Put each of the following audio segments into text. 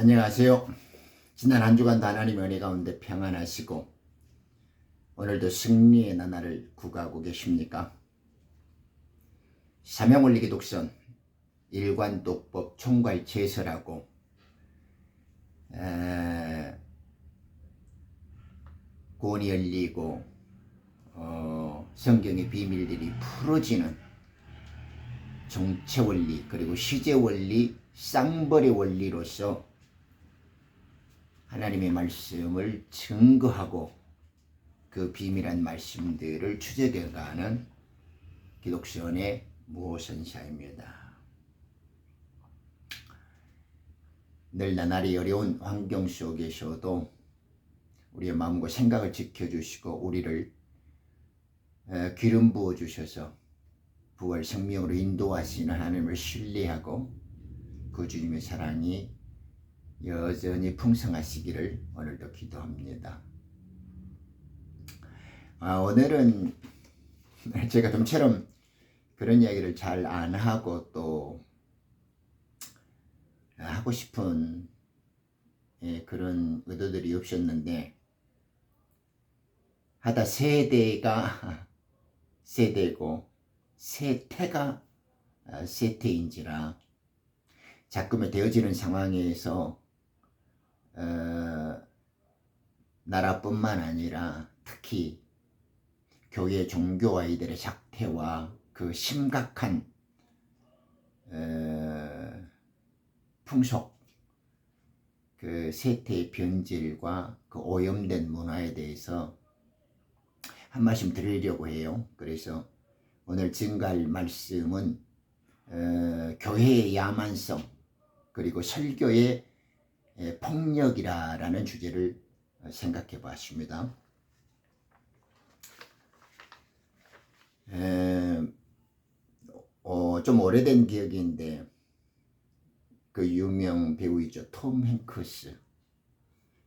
안녕하세요. 지난 한 주간도 하나님의 은혜 가운데 평안하시고 오늘도 승리의 나날을 구가하고 계십니까? 사명올리기 독선 일관독법 총괄제설하고 구원이 열리고 성경의 비밀들이 풀어지는 정체원리 그리고 시제원리 쌍벌의 원리로서 하나님의 말씀을 증거하고 그 비밀한 말씀들을 추적해가는 기독선의 무호선사입니다. 늘 나날이 어려운 환경 속에서도 우리의 마음과 생각을 지켜주시고 우리를 기름 부어주셔서 부활 생명으로 인도하시는 하나님을 신뢰하고 그 주님의 사랑이 여전히 풍성하시기를 오늘도 기도합니다. 오늘은 제가 좀처럼 그런 이야기를 잘 안 하고 또 하고 싶은 그런 의도들이 없었는데 하다 세대가 세대고 세태가 세태인지라 자꾸만 되어지는 상황에서 나라뿐만 아니라 특히 교회 종교 아이들의 작태와 그 심각한 풍속, 그 세태의 변질과 그 오염된 문화에 대해서 한 말씀 드리려고 해요. 그래서 오늘 증거할 말씀은 교회의 야만성 그리고 설교의 폭력이라는 주제를 생각해 봤습니다. 좀 오래된 기억인데 그 유명 배우이죠. 톰 행크스,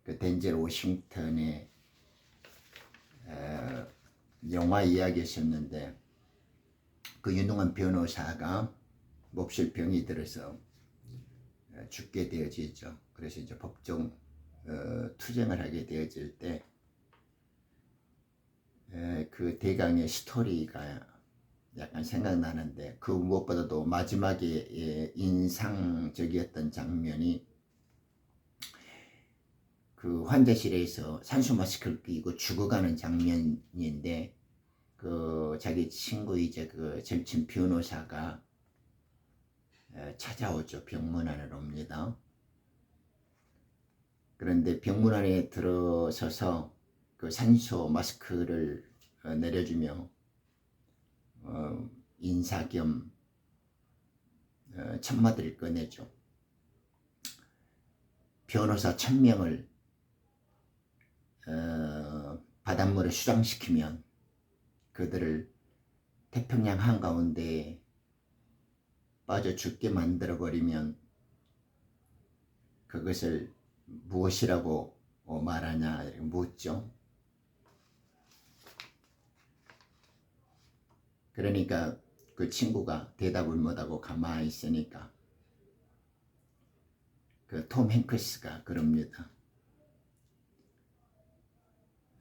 그 덴젤 워싱턴의 영화 이야기였었는데 그 유능한 변호사가 몹쓸 병이 들어서 죽게 되어지죠. 그래서 이제 법정 투쟁을 하게 되어질 때 그 대강의 스토리가 약간 생각나는데 그 무엇보다도 마지막에 인상적이었던 장면이 그 환자실에서 산소 마스크를 끼고 죽어가는 장면인데 그 자기 친구이자 그 절친 변호사가 찾아오죠. 병문 안으로 옵니다. 그런데 병문 안에 들어서서 그 산소 마스크를 내려주며 인사 겸 천마디를 꺼내죠. 변호사 1000명을 바닷물에 수장시키면 그들을 태평양 한가운데 빠져 죽게 만들어버리면 그것을 무엇이라고 말하냐 이렇게 묻죠. 그러니까 그 친구가 대답을 못하고 가만히 있으니까 그 톰 행크스가 그럽니다.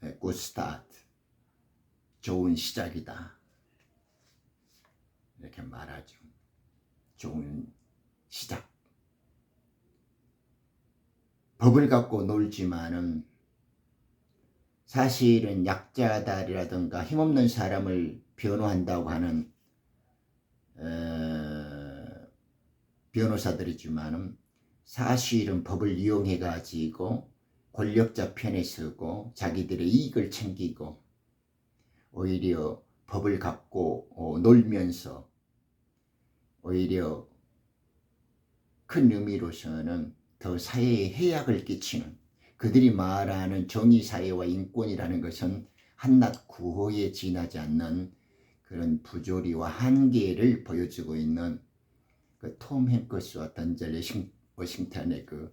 Good start. 좋은 시작이다. 이렇게 말하죠. 좋은 시작. 법을 갖고 놀지만은 사실은 약자다라든가 힘없는 사람을 변호한다고 하는 변호사들이지만은 사실은 법을 이용해 가지고 권력자 편에 서고 자기들의 이익을 챙기고 오히려 법을 갖고 놀면서 오히려 큰 의미로서는 더 사회에 해악을 끼치는 그들이 말하는 정의사회와 인권이라는 것은 한낱 구호에 지나지 않는 그런 부조리와 한계를 보여주고 있는 그 톰 행크스와 덴젤 워싱턴의 그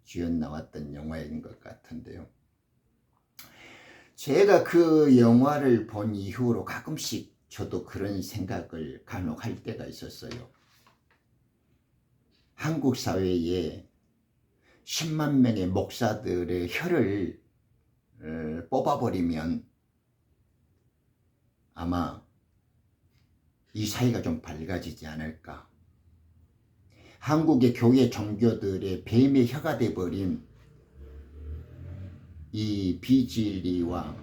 주연 나왔던 영화인 것 같은데요. 제가 그 영화를 본 이후로 가끔씩 저도 그런 생각을 간혹 할 때가 있었어요. 한국 사회에 10만 명의 목사들의 혀를 뽑아버리면 아마 이 사회가 좀 밝아지지 않을까. 한국의 교회 종교들의 뱀의 혀가 돼버린 이 비진리와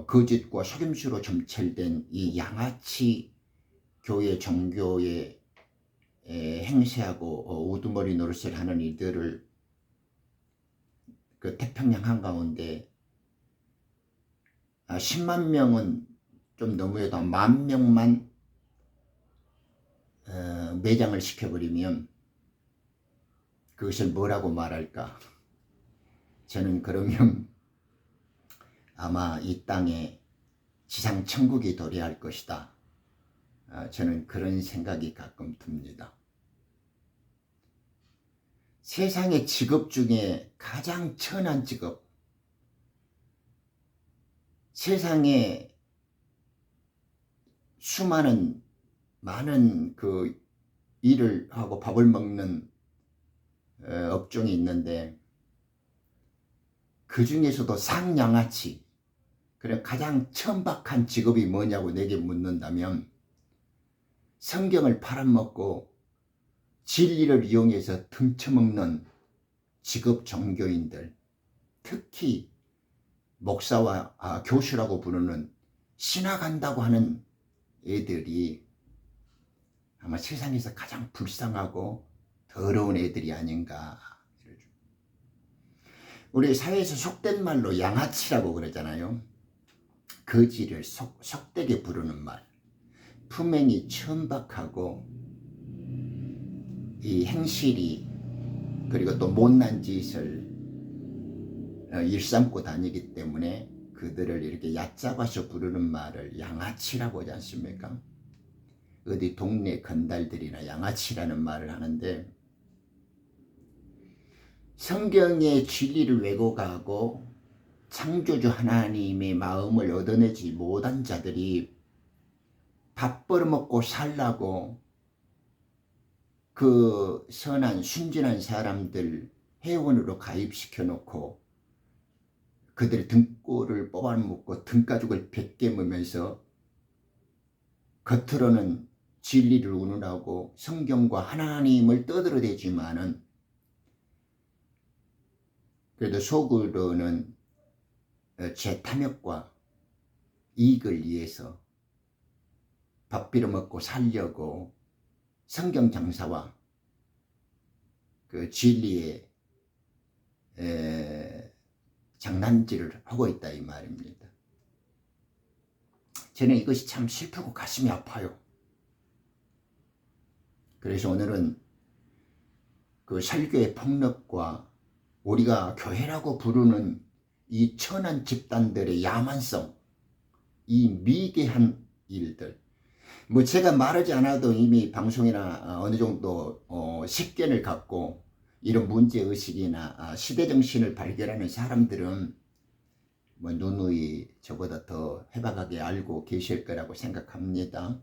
거짓과 속임수로 점철된 이 양아치 교회 종교에 행세하고 우두머리 노릇을 하는 이들을 그 태평양 한가운데 10만 명은 좀 너무해도 10,000명만 매장을 시켜버리면 그것을 뭐라고 말할까? 저는 그러면 아마 이 땅에 지상 천국이 도래할 것이다. 저는 그런 생각이 가끔 듭니다. 세상의 직업 중에 가장 천한 직업, 세상에 수많은 많은 그 일을 하고 밥을 먹는 업종이 있는데 그 중에서도 상양아치, 그래 가장 천박한 직업이 뭐냐고 내게 묻는다면 성경을 팔아먹고 진리를 이용해서 등쳐먹는 직업 종교인들, 특히 목사와 교수라고 부르는 신학 한다고 하는 애들이 아마 세상에서 가장 불쌍하고 더러운 애들이 아닌가. 우리 사회에서 속된 말로 양아치라고 그러잖아요. 거지를 속되게 부르는 말. 품행이 천박하고 이 행실이 그리고 또 못난 짓을 일삼고 다니기 때문에 그들을 이렇게 얕잡아서 부르는 말을 양아치라고 하지 않습니까? 어디 동네 건달들이나 양아치라는 말을 하는데 성경의 진리를 왜곡하고 창조주 하나님의 마음을 얻어내지 못한 자들이 밥 벌어먹고 살라고 그 선한 순진한 사람들 회원으로 가입시켜 놓고 그들의 등골을 뽑아먹고 등가죽을 벗겨매면서 겉으로는 진리를 운운하고 성경과 하나님을 떠들어대지만은 그래도 속으로는 제 탐욕과 이익을 위해서 밥 빌어먹고 살려고 성경 장사와 그 진리의 장난질을 하고 있다 이 말입니다. 저는 이것이 참 슬프고 가슴이 아파요. 그래서 오늘은 그 설교의 폭력과 우리가 교회라고 부르는 이 천한 집단들의 야만성, 이 미개한 일들, 뭐 제가 말하지 않아도 이미 방송이나 어느 정도 식견을 갖고 이런 문제의식이나 시대정신을 발견하는 사람들은 뭐 누누이 저보다 더 해박하게 알고 계실 거라고 생각합니다.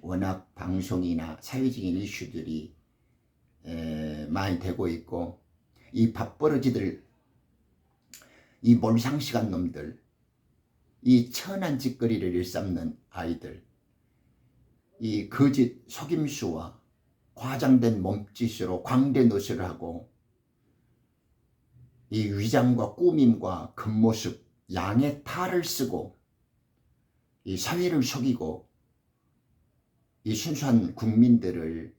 워낙 방송이나 사회적인 이슈들이 많이 되고 있고 이 밥버러지들, 이 몰상식한 놈들, 이 천한 짓거리를 일삼는 아이들, 이 거짓 속임수와 과장된 몸짓으로 광대노릇을 하고 이 위장과 꾸밈과 겉모습, 양의 탈을 쓰고 이 사회를 속이고 이 순수한 국민들을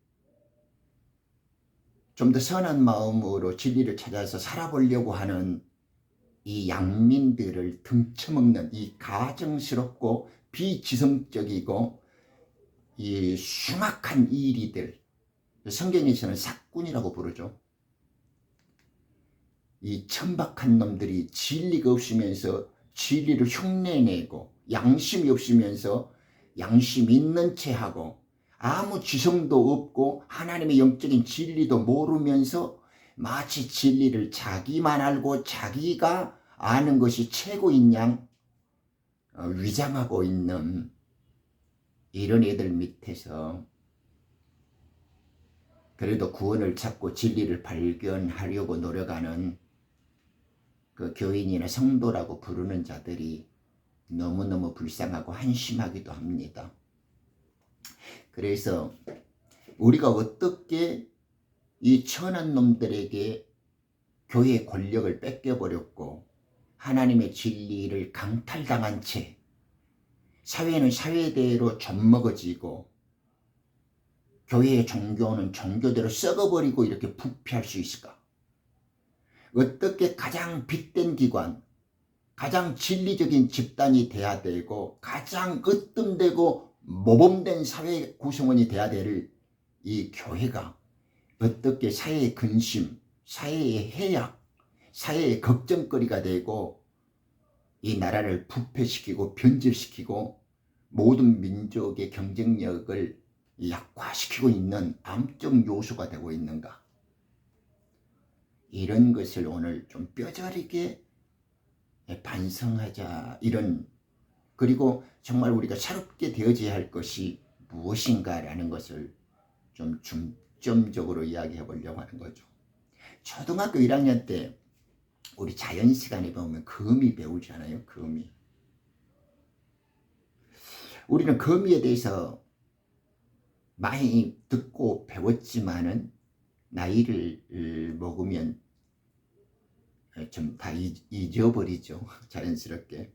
좀 더 선한 마음으로 진리를 찾아서 살아보려고 하는 이 양민들을 등쳐먹는 이 가증스럽고 비지성적이고 이 흉악한 일이들, 성경에서는 사꾼이라고 부르죠. 이 천박한 놈들이 진리가 없으면서 진리를 흉내내고 양심이 없으면서 양심 있는 채 하고 아무 지성도 없고 하나님의 영적인 진리도 모르면서 마치 진리를 자기만 알고 자기가 아는 것이 최고인 양 위장하고 있는 이런 애들 밑에서 그래도 구원을 찾고 진리를 발견하려고 노력하는 그 교인이나 성도라고 부르는 자들이 너무너무 불쌍하고 한심하기도 합니다. 그래서 우리가 어떻게 이 천한 놈들에게 교회의 권력을 뺏겨버렸고 하나님의 진리를 강탈당한 채 사회는 사회대로 젖먹어지고 교회의 종교는 종교대로 썩어버리고 이렇게 부패할 수 있을까? 어떻게 가장 빛된 기관, 가장 진리적인 집단이 돼야 되고 가장 으뜸되고 모범된 사회 구성원이 돼야 될 이 교회가 어떻게 사회의 근심, 사회의 해악, 사회의 걱정거리가 되고 이 나라를 부패시키고 변질시키고 모든 민족의 경쟁력을 약화시키고 있는 암적 요소가 되고 있는가? 이런 것을 오늘 좀 뼈저리게 반성하자. 그리고 정말 우리가 새롭게 되어져야 할 것이 무엇인가라는 것을 좀 중점적으로 이야기해 보려고 하는 거죠. 초등학교 1학년 때 우리 자연 시간에 보면 거미 배우잖아요. 거미. 우리는 거미에 대해서 많이 듣고 배웠지만은 나이를 먹으면 좀 다 잊어버리죠. 자연스럽게.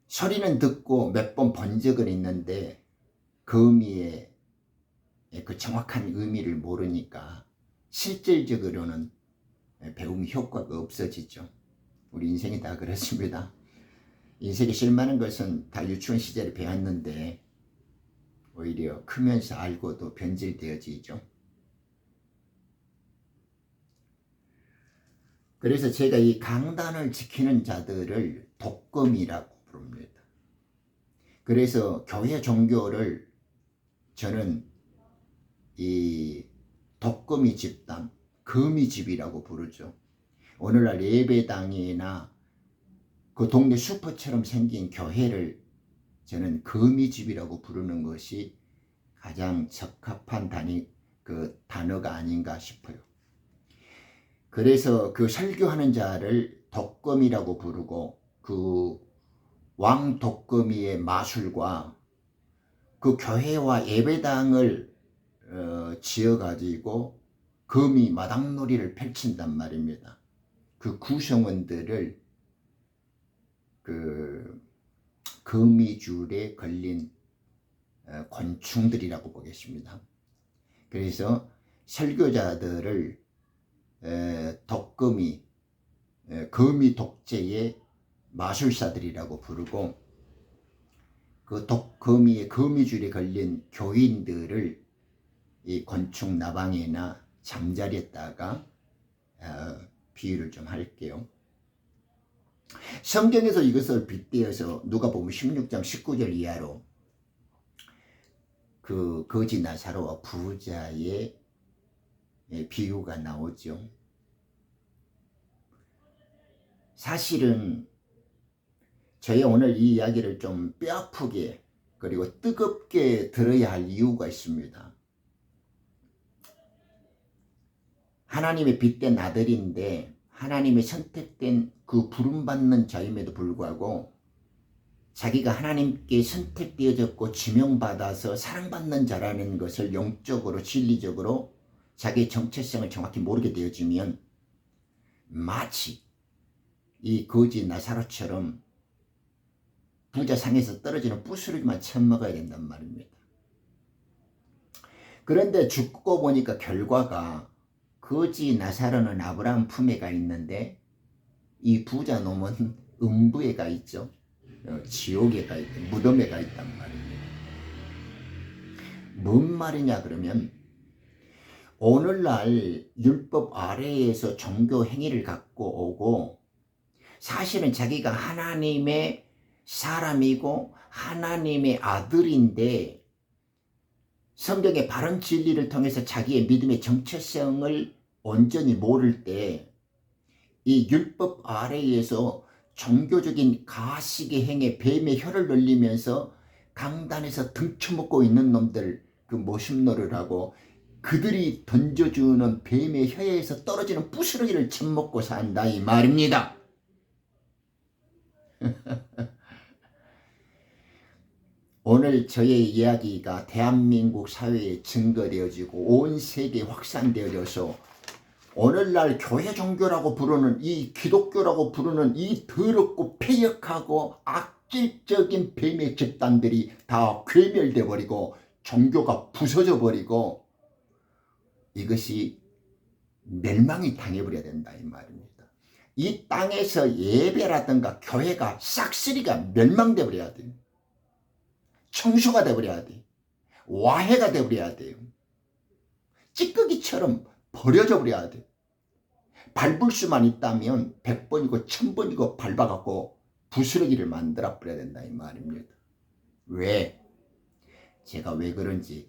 소리는 듣고 몇 번 본 적은 있는데 거미의 그 정확한 의미를 모르니까 실질적으로는 배움 효과가 없어지죠. 우리 인생이 다 그렇습니다. 인생에 실만한 것은 다 유치원 시절에 배웠는데 오히려 크면서 알고도 변질되어지죠. 그래서 제가 이 강단을 지키는 자들을 독검이라고 부릅니다. 그래서 교회 종교를 저는 이 독거미 집단, 거미집이라고 부르죠. 오늘날 예배당이나 그 동네 슈퍼처럼 생긴 교회를 저는 거미집이라고 부르는 것이 가장 적합한 단어가 아닌가 싶어요. 그래서 그 설교하는 자를 독거미라고 부르고 그 왕독거미의 마술과 그 교회와 예배당을 지어가지고 거미 마당놀이를 펼친단 말입니다. 그 구성원들을 그 거미줄에 걸린 곤충들이라고 보겠습니다. 그래서 설교자들을 독거미, 거미 독재의 마술사들이라고 부르고 그 거미의 거미줄에 걸린 교인들을 이 곤충 나방이나 잠자리에다가 비유를 좀 할게요. 성경에서 이것을 빗대어서 누가복음 16장 19절 이하로 그 거지 나사로와 부자의 비유가 나오죠. 사실은 저희 오늘 이 이야기를 좀 뼈아프게 그리고 뜨겁게 들어야 할 이유가 있습니다. 하나님의 빛된 아들인데 하나님의 선택된 그 부름받는 자임에도 불구하고 자기가 하나님께 선택되어졌고 지명받아서 사랑받는 자라는 것을 영적으로 진리적으로 자기의 정체성을 정확히 모르게 되어지면 마치 이 거지 나사로처럼 부자 상에서 떨어지는 부스러기만 처먹어야 된단 말입니다. 그런데 죽고 보니까 결과가 거지 나사로는 아브라함 품에 가 있는데 이 부자 놈은 음부에 가 있죠. 지옥에 가 있고 무덤에 가 있단 말입니다. 뭔 말이냐 그러면 오늘날 율법 아래에서 종교 행위를 갖고 오고 사실은 자기가 하나님의 사람이고 하나님의 아들인데 성경의 바른 진리를 통해서 자기의 믿음의 정체성을 온전히 모를 때 이 율법 아래에서 종교적인 가식의 행에 뱀의 혀를 늘리면서 강단에서 등쳐먹고 있는 놈들 그 모심노를 하고 그들이 던져주는 뱀의 혀에서 떨어지는 부스러기를 처먹고 산다 이 말입니다. 오늘 저의 이야기가 대한민국 사회에 증거되어지고 온 세계에 확산되어져서 오늘날 교회 종교라고 부르는 이 기독교라고 부르는 이 더럽고 폐역하고 악질적인 뱀의 집단들이 다 괴멸돼 버리고 종교가 부서져 버리고 이것이 멸망이 당해버려야 된다 이 말입니다. 이 땅에서 예배라든가 교회가 싹쓸이가 멸망돼 버려야 돼요. 청소가 돼 버려야 돼. 와해가 돼 버려야 돼요. 찌꺼기처럼 버려져 버려야 돼. 밟을 수만 있다면 100번이고 1000번이고 밟아갖고 부스러기를 만들어 버려야 된다 이 말입니다. 왜? 제가 왜 그런지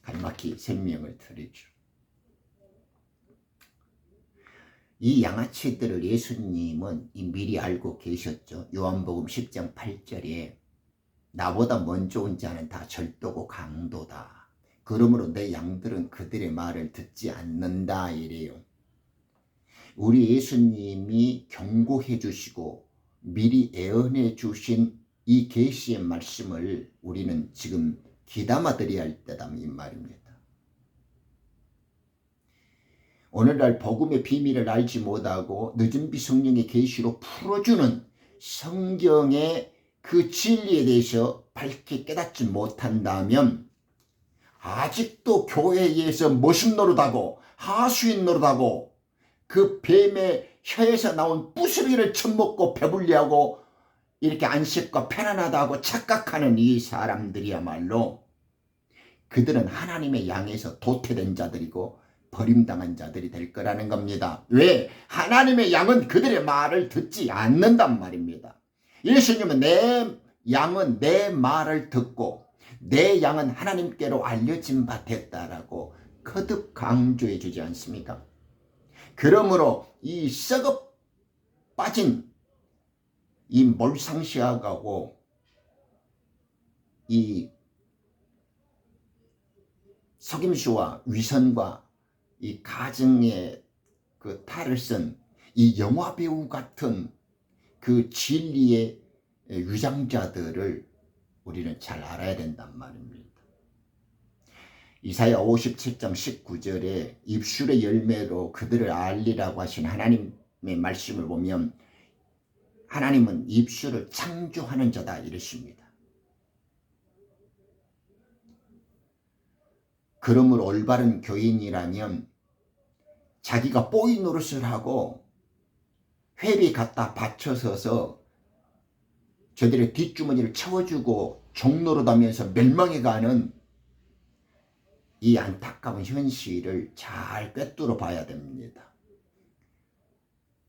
갈막히 설명을 드리죠. 이 양아치들을 예수님은 미리 알고 계셨죠. 요한복음 10장 8절에 나보다 먼저 온 자는 다 절도고 강도다. 그러므로 내 양들은 그들의 말을 듣지 않는다 이래요. 우리 예수님이 경고해 주시고 미리 예언해 주신 이 계시의 말씀을 우리는 지금 귀담아 드려야 할 때다 이 말입니다. 오늘날 복음의 비밀을 알지 못하고 늦은 비 성령의 계시로 풀어주는 성경의 그 진리에 대해서 밝게 깨닫지 못한다면 아직도 교회에서 모습 노릇하고 하수인 노릇하고 그 뱀의 혀에서 나온 부스러기를 처먹고 배불리하고 이렇게 안식과 편안하다고 착각하는 이 사람들이야말로 그들은 하나님의 양에서 도태된 자들이고 버림당한 자들이 될 거라는 겁니다. 왜? 하나님의 양은 그들의 말을 듣지 않는단 말입니다. 예수님은 내 양은 내 말을 듣고 내 양은 하나님께로 알려진 바 됐다라고 거듭 강조해 주지 않습니까? 그러므로 이 썩어 빠진 이 몰상시하고 이 속임수와 위선과 이 가정의 그 탈을 쓴 이 영화배우 같은 그 진리의 위장자들을 우리는 잘 알아야 된단 말입니다. 이사야 57장 19절에 입술의 열매로 그들을 알리라고 하신 하나님의 말씀을 보면 하나님은 입술을 창조하는 자다 이러십니다. 그러므로 올바른 교인이라면 자기가 뽀이 노릇을 하고 회비 갖다 바쳐서서 저들의 뒷주머니를 채워주고 종노릇하면서 멸망해가는 이 안타까운 현실을 잘 꿰뚫어 봐야 됩니다.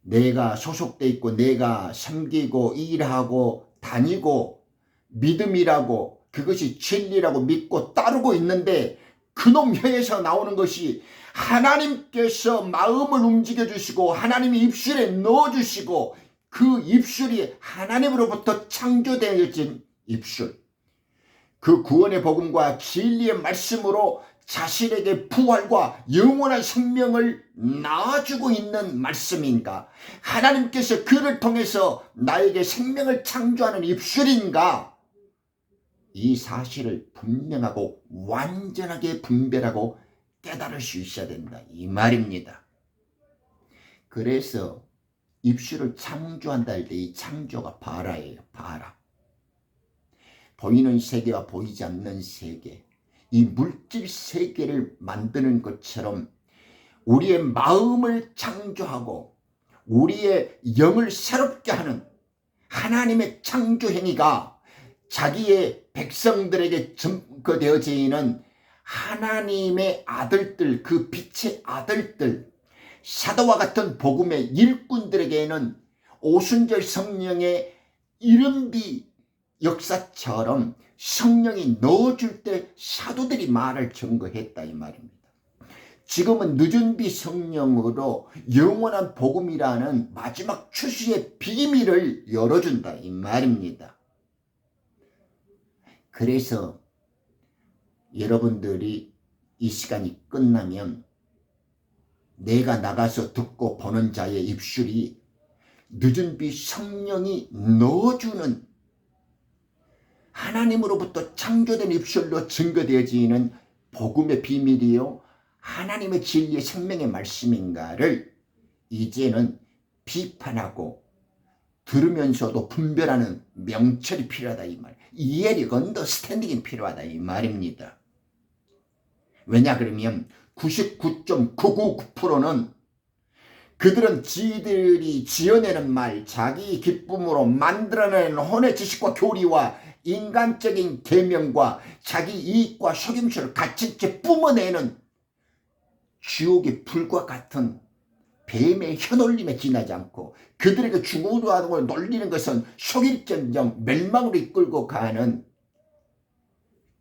내가 소속돼 있고 내가 섬기고 일하고 다니고 믿음이라고 그것이 진리라고 믿고 따르고 있는데 그놈 혀에서 나오는 것이 하나님께서 마음을 움직여 주시고 하나님이 입술에 넣어 주시고 그 입술이 하나님으로부터 창조되어진 입술, 그 구원의 복음과 진리의 말씀으로 자신에게 부활과 영원한 생명을 낳아주고 있는 말씀인가? 하나님께서 그를 통해서 나에게 생명을 창조하는 입술인가? 이 사실을 분명하고 완전하게 분별하고 깨달을 수 있어야 된다 이 말입니다. 그래서 입술을 창조한다 할 때 이 창조가 바라예요. 바라. 보이는 세계와 보이지 않는 세계, 이 물질 세계를 만드는 것처럼 우리의 마음을 창조하고 우리의 영을 새롭게 하는 하나님의 창조 행위가 자기의 백성들에게 증거되어져 있는 하나님의 아들들, 그 빛의 아들들, 사도와 같은 복음의 일꾼들에게는 오순절 성령의 이른비 역사처럼 성령이 넣어줄 때 사도들이 말을 증거했다 이 말입니다. 지금은 늦은 비 성령으로 영원한 복음이라는 마지막 추수의 비밀을 열어준다 이 말입니다. 그래서 여러분들이 이 시간이 끝나면 내가 나가서 듣고 보는 자의 입술이 늦은 비 성령이 넣어주는 하나님으로부터 창조된 입술로 증거되어지는 복음의 비밀이요 하나님의 진리의 생명의 말씀인가를 이제는 비판하고 들으면서도 분별하는 명철이 필요하다 이 말. 이해력 언더스탠딩이 필요하다 이 말입니다. 왜냐 그러면 99.999%는 그들은 지들이 지어내는 말, 자기 기쁨으로 만들어내는 혼의 지식과 교리와 인간적인 계명과 자기 이익과 속임수를 갖춘 채 뿜어내는 지옥의 불과 같은 뱀의 혀놀림에 지나지 않고 그들에게 죽으라고 놀리는 것은 속일정정 멸망으로 이끌고 가는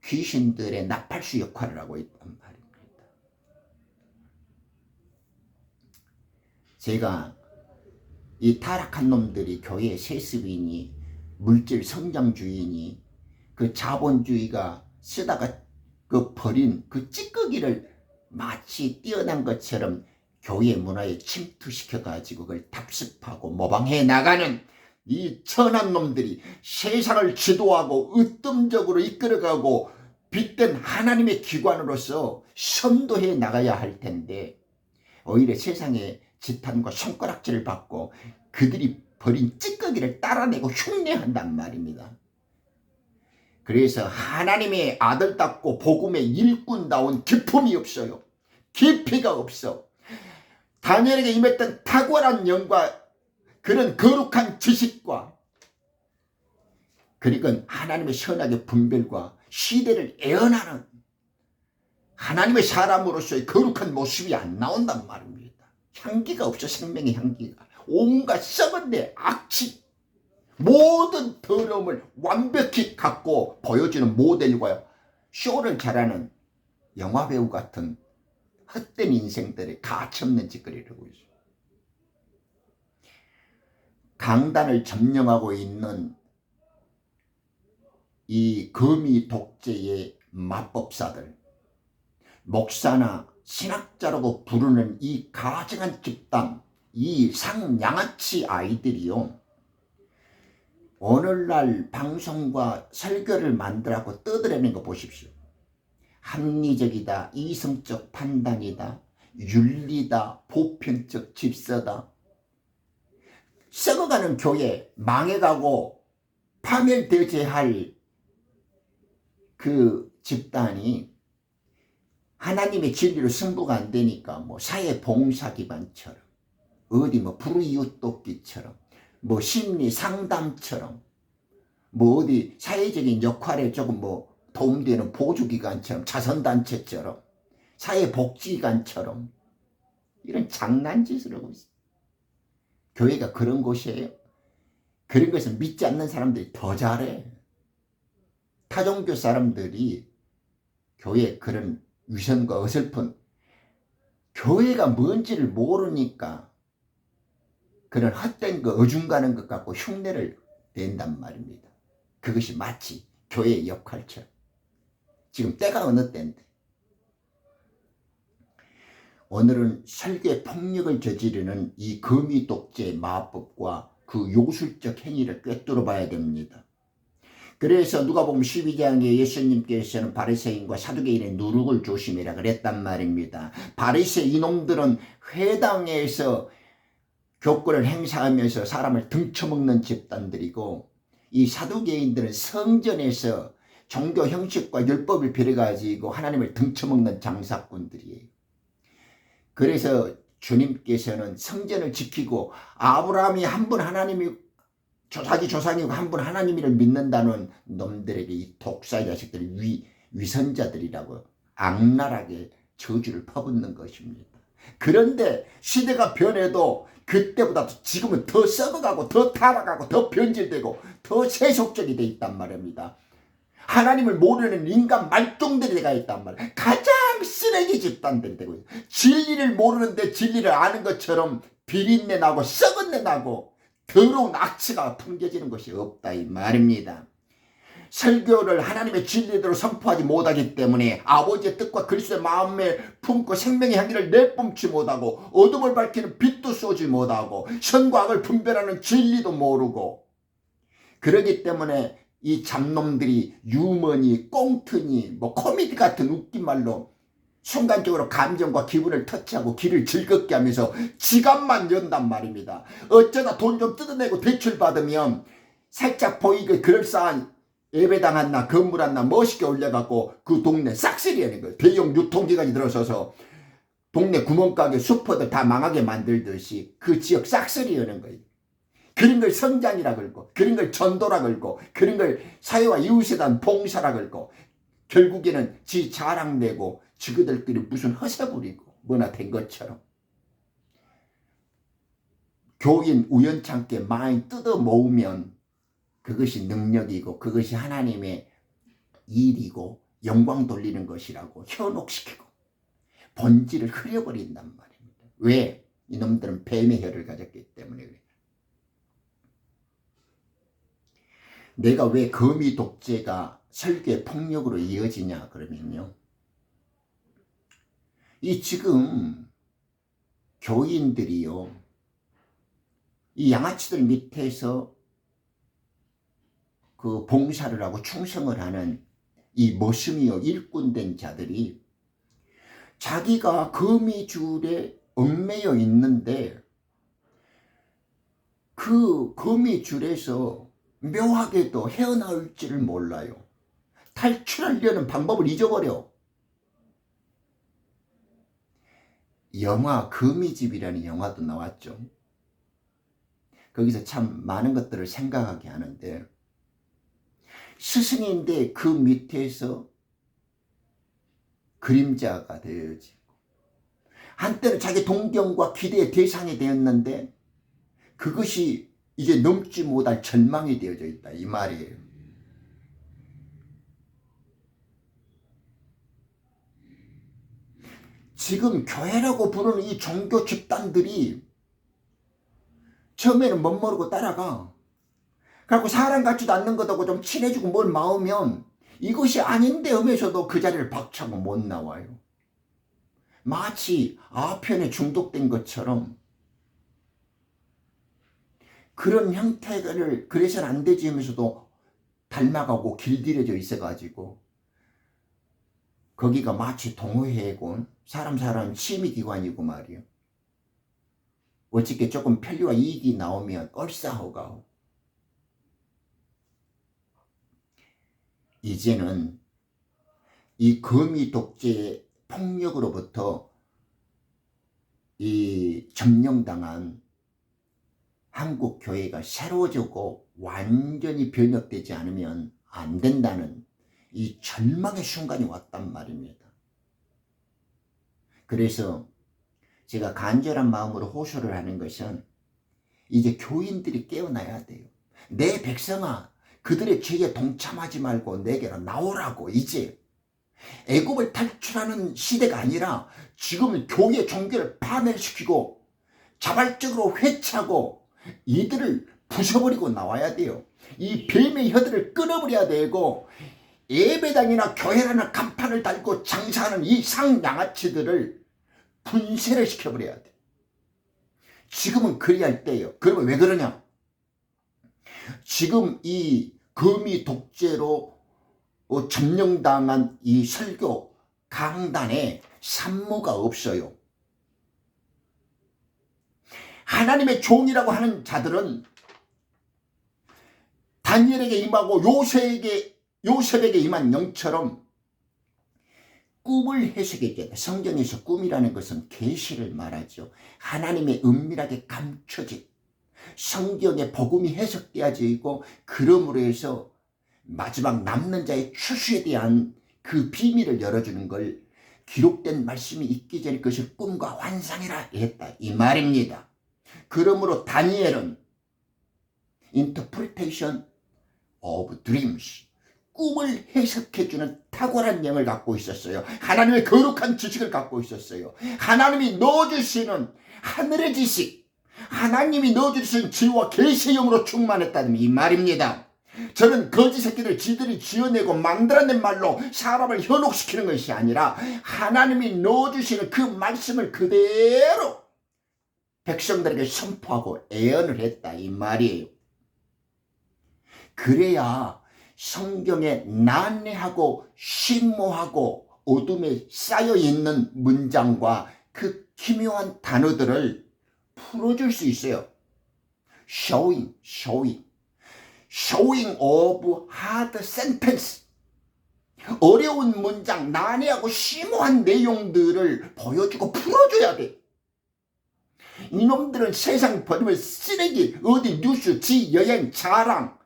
귀신들의 나팔수 역할을 하고 있단 말입니다. 제가 이 타락한 놈들이 교회 세습이니 물질 성장주의니 그 자본주의가 쓰다가 그 버린 그 찌꺼기를 마치 뛰어난 것처럼 교회 문화에 침투시켜가지고 그걸 답습하고 모방해 나가는 이 천한 놈들이 세상을 지도하고 으뜸적으로 이끌어가고 빛된 하나님의 기관으로서 선도해 나가야 할 텐데 오히려 세상에 지탄과 손가락질을 받고 그들이 버린 찌꺼기를 따라내고 흉내한단 말입니다. 그래서 하나님의 아들답고 복음의 일꾼다운 기품이 없어요. 깊이가 없어. 다니엘에게 임했던 탁월한 영과 그런 거룩한 지식과 그리고 하나님의 선악의 분별과 시대를 애언하는 하나님의 사람으로서의 거룩한 모습이 안 나온단 말입니다. 향기가 없어. 생명의 향기가. 온갖 썩은내 악취 모든 더러움을 완벽히 갖고 보여주는 모델과 쇼를 잘하는 영화배우 같은 헛된 인생들의 가치없는 짓거리를 하고 있어요. 강단을 점령하고 있는 이 거미 독재의 마법사들, 목사나 신학자라고 부르는 이 가증한 집단, 이 상양아치 아이들이요, 오늘날 방송과 설교를 만들라고 떠들어내는 거 보십시오. 합리적이다, 이성적 판단이다, 윤리다, 보편적 질서다. 썩어가는 교회, 망해가고 파멸되어야 할 그 집단이 하나님의 진리로 승부가 안 되니까 뭐 사회봉사기관처럼 어디 뭐 불이웃 돕기처럼 뭐 심리 상담처럼 뭐 어디 사회적인 역할에 조금 뭐 도움되는 보조기관처럼 자선단체처럼 사회복지기관처럼 이런 장난짓을 하고 있어요. 교회가 그런 곳이에요. 그런 것을 믿지 않는 사람들이 더 잘해. 타종교 사람들이 교회 그런 위선과 어설픈 교회가 뭔지를 모르니까 그런 헛된 거 어중간한 것 갖고 흉내를 낸단 말입니다. 그것이 마치 교회의 역할처럼. 지금 때가 어느 때인데 오늘은 설교의 폭력을 저지르는 이 거미 독재 마법과 그 요술적 행위를 꿰뚫어 봐야 됩니다. 그래서 누가복음 12장에 예수님께서는 바리새인과 사두개인의 누룩을 조심해라 그랬단 말입니다. 바리새 이놈들은 회당에서 교권을 행사하면서 사람을 등쳐먹는 집단들이고 이 사두개인들은 성전에서 종교 형식과 율법을 빌어가지고 하나님을 등쳐먹는 장사꾼들이에요. 그래서 주님께서는 성전을 지키고 아브라함이 한 분 하나님이 자기 조상이고 한 분 하나님을 믿는다는 놈들에게 이 독사의 자식들이 위선자들이라고 악랄하게 저주를 퍼붓는 것입니다. 그런데 시대가 변해도 그때보다 지금은 더 썩어가고 더 타락하고 더 변질되고 더 세속적이 돼 있단 말입니다. 하나님을 모르는 인간 말종들이 되어 있단 말이에요. 가장 쓰레기 집단들이 되고 있어요. 진리를 모르는데 진리를 아는 것처럼 비린내 나고 썩은 내 나고 더러운 악취가 풍겨지는 것이 없다 이 말입니다. 설교를 하나님의 진리대로 선포하지 못하기 때문에 아버지의 뜻과 그리스도의 마음에 품고 생명의 향기를 내뿜지 못하고 어둠을 밝히는 빛도 쏘지 못하고 선과 악을 분별하는 진리도 모르고, 그러기 때문에 이 잡놈들이 유머니, 꽁트니, 뭐 코미디 같은 웃긴 말로 순간적으로 감정과 기분을 터치하고 귀를 즐겁게 하면서 지갑만 연단 말입니다. 어쩌다 돈 좀 뜯어내고 대출 받으면 살짝 보이게 그럴싸한 예배당 하나, 건물 하나 멋있게 올려갖고 그 동네 싹쓸이 하는 거예요. 대형 유통기관이 들어서서 동네 구멍가게 슈퍼들 다 망하게 만들듯이 그 지역 싹쓸이 하는 거예요. 그런 걸 성장이라 그러고, 그런 걸 전도라 그러고, 그런 걸 사회와 이웃에 대한 봉사라 그러고, 결국에는 지 자랑내고 지그들끼리 무슨 허세 부리고 뭐나 된 것처럼 교인 우연찮게 많이 뜯어 모으면 그것이 능력이고 그것이 하나님의 일이고 영광 돌리는 것이라고 현혹시키고 본질을 흐려버린단 말입니다. 왜? 이놈들은 뱀의 혀를 가졌기 때문에 그래요. 내가 왜 거미 독재가 설교의 폭력으로 이어지냐 그러면요, 이 지금 교인들이요, 이 양아치들 밑에서 그 봉사를 하고 충성을 하는 이 머슴이요 일꾼된 자들이 자기가 거미줄에 얽매여 있는데 그 거미줄에서 묘하게도 헤어나올지를 몰라요. 탈출하려는 방법을 잊어버려. 영화 거미집이라는 영화도 나왔죠. 거기서 참 많은 것들을 생각하게 하는데, 스승인데 그 밑에서 그림자가 되어지고 한때는 자기 동경과 기대의 대상이 되었는데 그것이 이제 넘지 못할 절망이 되어져 있다 이 말이에요. 지금 교회라고 부르는 이 종교 집단들이 처음에는 멋모르고 따라가. 그래갖고 사람 같지도 않는 것하고 좀 친해지고 뭘 마으면 이것이 아닌데 하면서도 그 자리를 박차고 못 나와요. 마치 아편에 중독된 것처럼 그런 형태를 그래서는 안 되지 하면서도 닮아가고 길들여져 있어가지고 거기가 마치 동호회고 사람 취미기관이고 말이에요. 어떻게 조금 편리와 이익이 나오면 얼싸하고 이제는 이 거미 독재의 폭력으로부터 이 점령당한 한국 교회가 새로워지고 완전히 변혁되지 않으면 안 된다는 이 절망의 순간이 왔단 말입니다. 그래서 제가 간절한 마음으로 호소를 하는 것은 이제 교인들이 깨어나야 돼요. 내 백성아, 그들의 죄에 동참하지 말고 내게로 나오라고. 이제 애굽을 탈출하는 시대가 아니라 지금 교회 종교를 파멸시키고 자발적으로 회치하고 이들을 부숴버리고 나와야 돼요. 이 뱀의 혀들을 끊어버려야 되고 예배당이나 교회라는 간판을 달고 장사하는 이 상양아치들을 분쇄를 시켜버려야 돼. 지금은 그리할 때예요. 그러면 왜 그러냐? 지금 이 거미 독재로 점령당한 이 설교 강단에 산모가 없어요. 하나님의 종이라고 하는 자들은 다니엘에게 임하고 요셉에게 임한 영처럼 꿈을 해석해야 된다. 성경에서 꿈이라는 것은 계시를 말하죠. 하나님의 은밀하게 감춰진 성경의 복음이 해석되어지고 그러므로 해서 마지막 남는 자의 추수에 대한 그 비밀을 열어주는 걸 기록된 말씀이 있기 전에 그것을 꿈과 환상이라 했다 이 말입니다. 그러므로 다니엘은 interpretation of dreams, 꿈을 해석해주는 탁월한 영을 갖고 있었어요. 하나님의 거룩한 지식을 갖고 있었어요. 하나님이 넣어주시는 하늘의 지식, 하나님이 넣어주시는 지혜와 계시의 영으로 충만했다는 이 말입니다. 저는 거지 새끼들 지들이 지어내고 만들어낸 말로 사람을 현혹시키는 것이 아니라 하나님이 넣어주시는 그 말씀을 그대로 백성들에게 선포하고 예언을 했다 이 말이에요. 그래야 성경에 난해하고 심오하고 어둠에 쌓여있는 문장과 그 기묘한 단어들을 풀어줄 수 있어요. showing of hard sentence. 어려운 문장, 난해하고 심오한 내용들을 보여주고 풀어줘야 돼. 이놈들은 세상 버리면 쓰레기, 어디 뉴스, 지 여행, 자랑,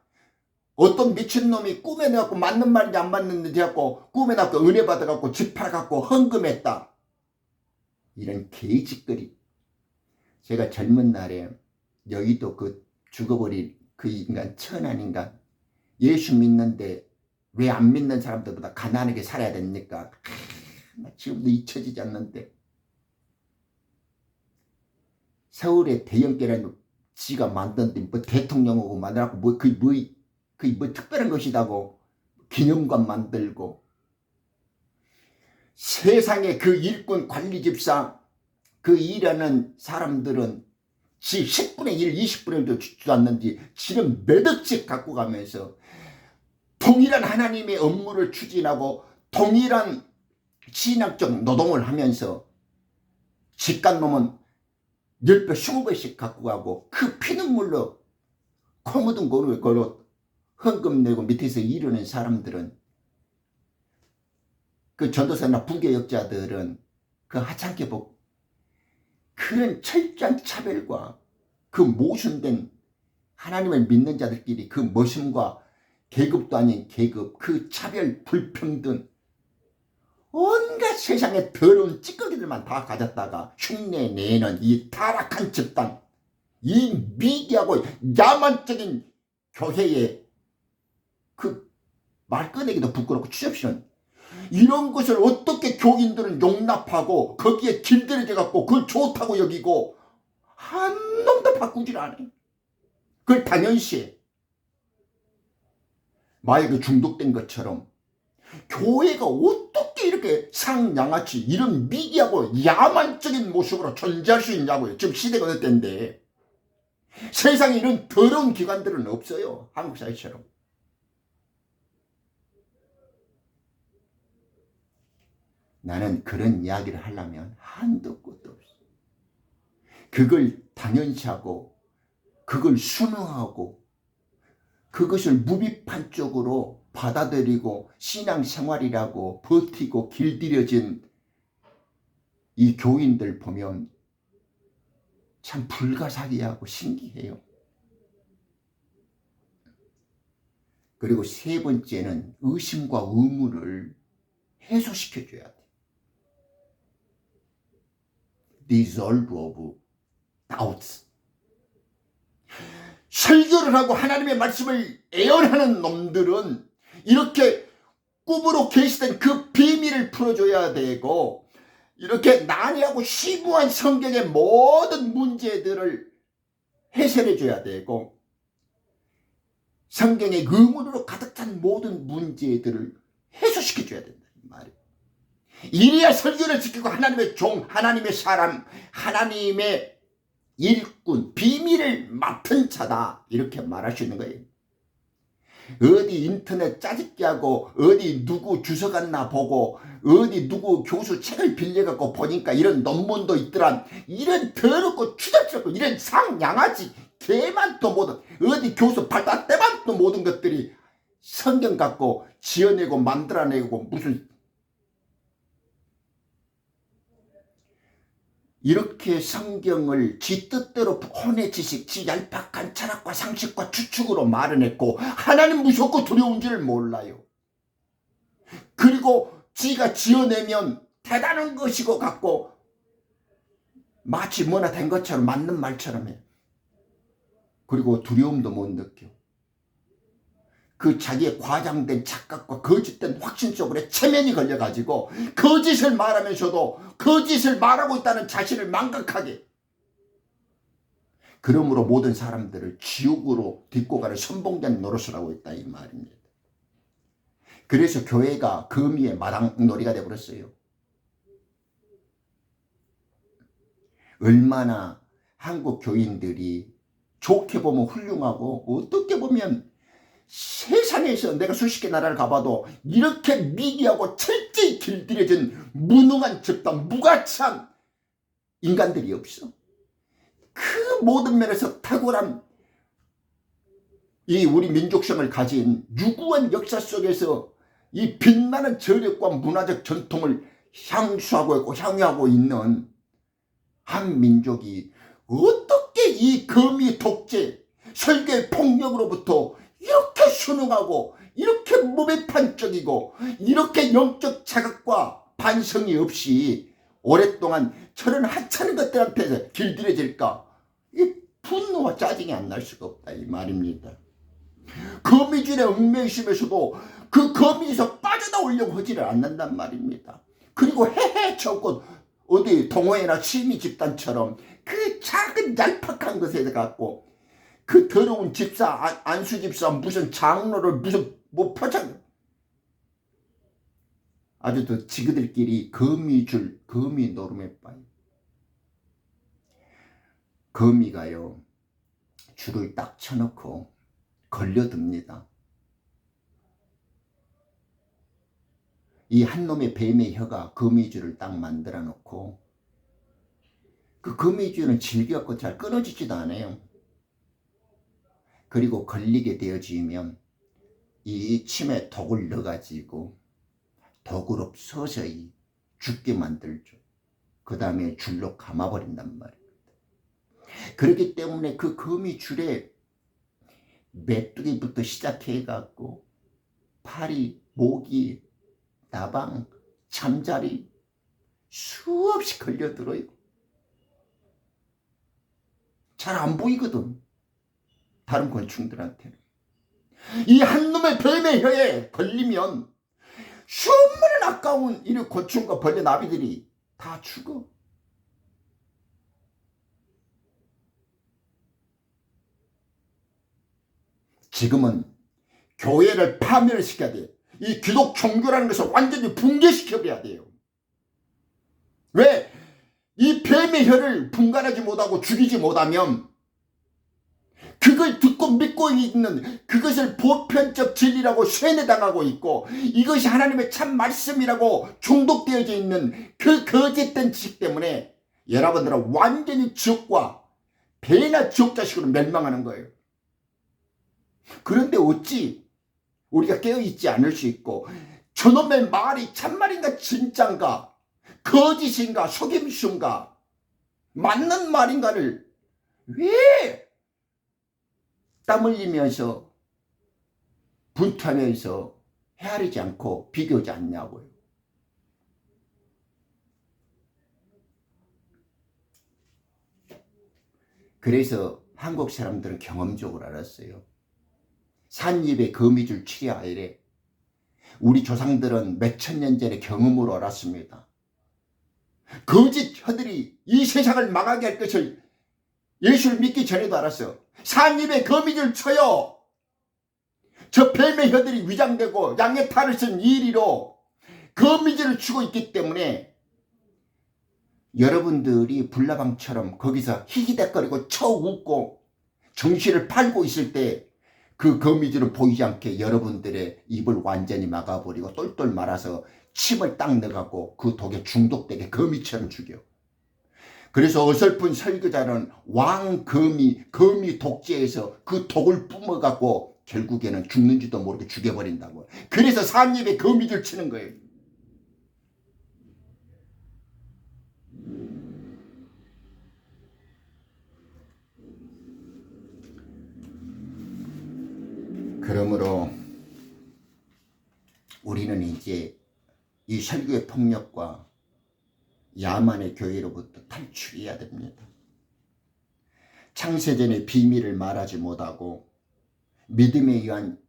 어떤 미친놈이 꾸며내갖고 맞는 말인지 안 맞는지 해갖고 꾸며갖고 은혜 받아갖고 집 팔아갖고 헌금했다. 이런 개짓거리. 제가 젊은 날에 여의도 그 죽어버린 그 인간, 천한 인간, 예수 믿는데 왜 안 믿는 사람들보다 가난하게 살아야 됩니까? 나 지금도 잊혀지지 않는데, 서울의 대형계란 지가 만든데 뭐 대통령하고 만들고 뭐 특별한 것이다고 기념관 만들고, 세상에 그 일꾼 관리 집사 그 일하는 사람들은 지 10분의 1, 20분의 1도 주지도 않는지 지는 몇 억씩 갖고 가면서 동일한 하나님의 업무를 추진하고 동일한 신학적 노동을 하면서 집간놈은 10배, 20배씩 갖고 가고 그 피눈물로 코 묻은 걸로 헌금 내고 밑에서 이루는 사람들은, 그 전도사나 부교역자들은 그 하찮게 보고 그런 철저한 차별과 그 모순된 하나님을 믿는 자들끼리 그 머슴과 계급도 아닌 계급, 그 차별, 불평등, 온갖 세상에 더러운 찌꺼기들만 다 가졌다가 흉내내는 이 타락한 집단, 이 미개하고 야만적인 교회의 그 말 꺼내기도 부끄럽고 취업시는 이런 것을 어떻게 교인들은 용납하고 거기에 길들여져 갖고 그걸 좋다고 여기고 한 놈도 바꾸질 않아. 그걸 당연시해. 마약에 중독된 것처럼 교회가 어떻게 이렇게 상양아치 이런 미개하고 야만적인 모습으로 존재할 수 있냐고요. 지금 시대가 어땠는데. 세상에 이런 더러운 기관들은 없어요. 한국 사회처럼. 나는 그런 이야기를 하려면 한도 끝도 없어. 그걸 당연시하고 그걸 순응하고 그것을 무비판적으로 받아들이고 신앙생활이라고 버티고 길들여진 이 교인들 보면 참 불가사리하고 신기해요. 그리고 세 번째는 의심과 의문을 해소시켜줘야 돼. Dissolve of doubts. 설교를 하고 하나님의 말씀을 예언하는 놈들은 이렇게 꿈으로 계시던 그 비밀을 풀어줘야 되고, 이렇게 난해하고 심오한 성경의 모든 문제들을 해설해줘야 되고, 성경의 의문으로 가득 찬 모든 문제들을 해소시켜줘야 된다 이 말이에요. 이래야 설교를 지키고 하나님의 종, 하나님의 사람, 하나님의 일꾼, 비밀을 맡은 자다 이렇게 말할 수 있는 거예요. 어디 인터넷 짜집기 하고 어디 누구 주워 갔나 보고 어디 누구 교수 책을 빌려갖고 보니까 이런 논문도 있더란, 이런 더럽고 추잡스럽고 이런 상양아치 개만도 모든 어디 교수 발다떼만도 모든 것들이 성경 갖고 지어내고 만들어내고 무슨 이렇게 성경을 지 뜻대로 혼의 지식, 지 얄팍한 철학과 상식과 추측으로 말해냈고 하나님 무섭고 두려운지를 몰라요. 그리고 지가 지어내면 대단한 것이고 갖고 마치 뭐나 된 것처럼 맞는 말처럼 해. 그리고 두려움도 못 느껴. 그 자기의 과장된 착각과 거짓된 확신 속으로 체면이 걸려가지고 거짓을 말하면서도 거짓을 말하고 있다는 자신을 망각하게, 그러므로 모든 사람들을 지옥으로 딛고 가는 선봉장 노릇을 하고 있다 이 말입니다. 그래서 교회가 거미의 마당놀이가 되어버렸어요. 얼마나 한국 교인들이 좋게 보면 훌륭하고 어떻게 보면 세상에서 내가 수십 개 나라를 가봐도 이렇게 미개하고 철저히 길들여진 무능한 집단 무가치한 인간들이 없어. 그 모든 면에서 탁월한 이 우리 민족성을 가진 유구한 역사 속에서 이 빛나는 저력과 문화적 전통을 향수하고 있고 향유하고 있는 한 민족이 어떻게 이 거미 독재 설교의 폭력으로부터 이렇게 순응하고 이렇게 무배판적이고 이렇게 영적 자각과 반성이 없이 오랫동안 저런 하찮은 것들한테 길들여질까? 이 분노와 짜증이 안 날 수가 없다 이 말입니다. 거미줄에 얽매이시면서도 그 거미에서 빠져나오려고 하지를 않는단 말입니다. 그리고 헤헤쳐고 어디 동호회나 취미 집단처럼 그 작은 얄팍한 것에 갖고 그 더러운 집사 안수 집사 무슨 장로를 무슨 뭐 포장 아주 더 지그들끼리 거미줄 거미 노름에 빠요. 거미가요 줄을 딱 쳐놓고 걸려듭니다. 이 한 놈의 뱀의 혀가 거미줄을 딱 만들어 놓고 그 거미줄은 질겨갖고 잘 끊어지지도 않아요. 그리고 걸리게 되어지면 이 침에 독을 넣어가지고 독으로 서서히 죽게 만들죠. 그 다음에 줄로 감아버린단 말입니다. 그렇기 때문에 그 거미줄에 메뚜기부터 시작해갖고 파리, 모기, 나방, 잠자리 수없이 걸려들어요. 잘 안 보이거든. 다른 곤충들한테는. 이 한 놈의 뱀의 혀에 걸리면 수많은 아까운 이 곤충과 벌레 나비들이 다 죽어. 지금은 교회를 파멸을 시켜야 돼. 이 기독 종교라는 것을 완전히 붕괴시켜버려야 돼요. 왜? 이 뱀의 혀를 분간하지 못하고 죽이지 못하면 그걸 듣고 믿고 있는 그것을 보편적 진리라고 쇠뇌당하고 있고 이것이 하나님의 참 말씀이라고 중독되어져 있는 그 거짓된 지식 때문에 여러분들은 완전히 지옥과 배나 지옥 자식으로 멸망하는 거예요. 그런데 어찌 우리가 깨어있지 않을 수 있고 저놈의 말이 참말인가 진짠가 거짓인가 속임수인가 맞는 말인가를 왜 땀 흘리면서 분투하면서 헤아리지 않고 비교하지 않냐고요. 그래서 한국 사람들은 경험적으로 알았어요. 산입에 거미줄 치랴 이래. 우리 조상들은 몇천 년 전에 경험으로 알았습니다. 거짓 혀들이 이 세상을 망하게 할 것을 예수를 믿기 전에도 알았어요. 산입에 거미줄 쳐요. 저 뱀의 혀들이 위장되고 양의 탈을 쓴 이리로 거미줄을 치고 있기 때문에 여러분들이 불나방처럼 거기서 히히닥거리고 쳐웃고 정신을 팔고 있을 때 그 거미줄은 보이지 않게 여러분들의 입을 완전히 막아버리고 똘똘 말아서 침을 딱 넣어갖고 그 독에 중독되게 거미처럼 죽여. 그래서 어설픈 설교자는 거미 독재에서 그 독을 뿜어갖고 결국에는 죽는지도 모르게 죽여버린다고. 그래서 산입에 거미줄 치는 거예요. 그러므로 우리는 이제 이 설교의 폭력과 야만의 교회로부터 탈출해야 됩니다. 창세전의 비밀을 말하지 못하고 믿음에 의한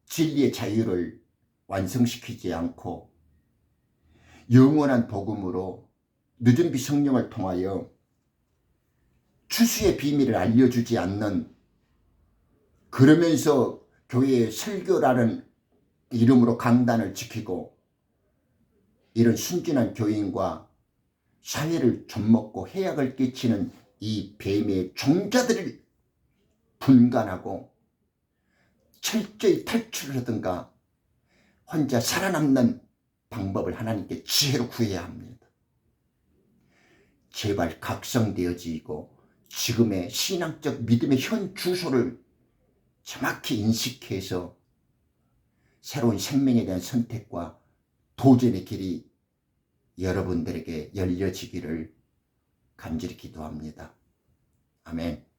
진리의 자유를 완성시키지 않고 영원한 복음으로 늦은 비 성령을 통하여 추수의 비밀을 알려주지 않는, 그러면서 교회의 설교라는 이름으로 강단을 지키고 이런 순진한 교인과 사회를 좀먹고 해악을 끼치는 이 뱀의 종자들을 분간하고 철저히 탈출을 하든가 혼자 살아남는 방법을 하나님께 지혜로 구해야 합니다. 제발 각성되어지고 지금의 신앙적 믿음의 현 주소를 정확히 인식해서 새로운 생명에 대한 선택과 도전의 길이 여러분들에게 열려지기를 간절히 기도합니다. 아멘.